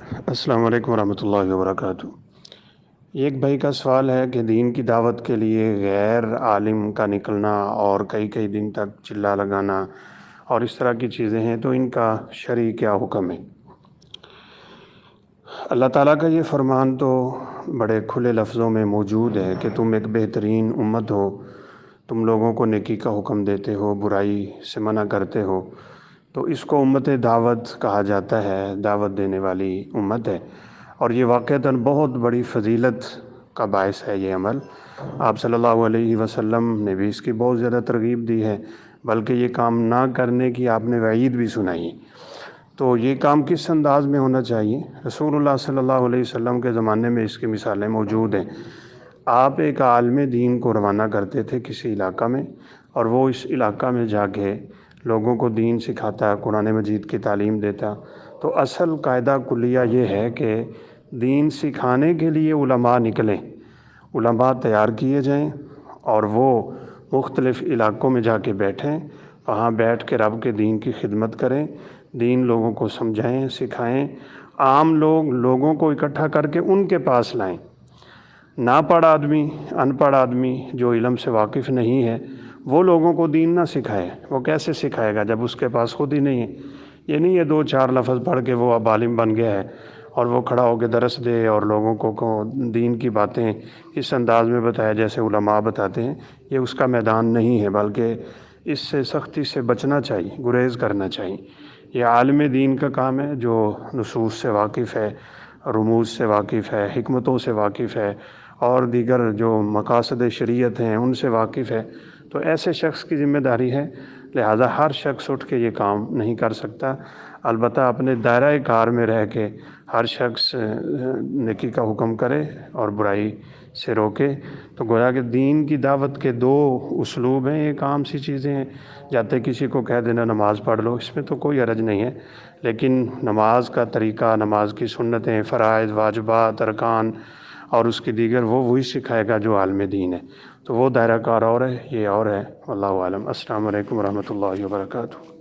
السلام علیکم ورحمۃ اللہ وبرکاتہ۔ ایک بھائی کا سوال ہے کہ دین کی دعوت کے لیے غیر عالم کا نکلنا اور کئی کئی دن تک چلا لگانا اور اس طرح کی چیزیں ہیں، تو ان کا شرعی کیا حکم ہے؟ اللہ تعالیٰ کا یہ فرمان تو بڑے کھلے لفظوں میں موجود ہے کہ تم ایک بہترین امت ہو، تم لوگوں کو نیکی کا حکم دیتے ہو، برائی سے منع کرتے ہو، تو اس کو امت دعوت کہا جاتا ہے، دعوت دینے والی امت ہے۔ اور یہ واقعتاً بہت بڑی فضیلت کا باعث ہے یہ عمل۔ آپ صلی اللہ علیہ وسلم نے بھی اس کی بہت زیادہ ترغیب دی ہے، بلکہ یہ کام نہ کرنے کی آپ نے وعید بھی سنائی ہے۔ تو یہ کام کس انداز میں ہونا چاہیے؟ رسول اللہ صلی اللہ علیہ وسلم کے زمانے میں اس کی مثالیں موجود ہیں۔ آپ ایک عالم دین کو روانہ کرتے تھے کسی علاقہ میں، اور وہ اس علاقہ میں جا کے لوگوں کو دین سکھاتا، قرآن مجید کی تعلیم دیتا۔ تو اصل قاعدہ کلیہ یہ ہے کہ دین سکھانے کے لیے علماء نکلیں، علماء تیار کیے جائیں، اور وہ مختلف علاقوں میں جا کے بیٹھیں، وہاں بیٹھ کے رب کے دین کی خدمت کریں، دین لوگوں کو سمجھائیں، سکھائیں۔ عام لوگوں کو اکٹھا کر کے ان کے پاس لائیں۔ نا پڑھ آدمی، ان پڑھ آدمی جو علم سے واقف نہیں ہے، وہ لوگوں کو دین نہ سکھائے۔ وہ کیسے سکھائے گا جب اس کے پاس خود ہی نہیں ہے؟ یہ نہیں ہے دو چار لفظ پڑھ کے وہ اب عالم بن گیا ہے اور وہ کھڑا ہو کے درس دے اور لوگوں کو دین کی باتیں اس انداز میں بتائے جیسے علماء بتاتے ہیں۔ یہ اس کا میدان نہیں ہے، بلکہ اس سے سختی سے بچنا چاہیے، گریز کرنا چاہیے۔ یہ عالم دین کا کام ہے جو نصوص سے واقف ہے، رموز سے واقف ہے، حکمتوں سے واقف ہے، اور دیگر جو مقاصد شریعت ہیں ان سے واقف ہے۔ تو ایسے شخص کی ذمہ داری ہے، لہذا ہر شخص اٹھ کے یہ کام نہیں کر سکتا۔ البتہ اپنے دائرہ کار میں رہ کے ہر شخص نیکی کا حکم کرے اور برائی سے روکے۔ تو گویا کہ دین کی دعوت کے دو اسلوب ہیں، ایک عام سی چیزیں ہیں، جاتے کسی کو کہہ دینا نماز پڑھ لو، اس میں تو کوئی حرج نہیں ہے، لیکن نماز کا طریقہ، نماز کی سنتیں، فرائض، واجبات، ارکان اور اس کی دیگر وہی سکھائے گا جو عالم دین ہے۔ تو وہ دائرہ کار اور ہے، یہ اور ہے، واللہ اعلم۔ السلام علیکم ورحمۃ اللہ وبرکاتہ۔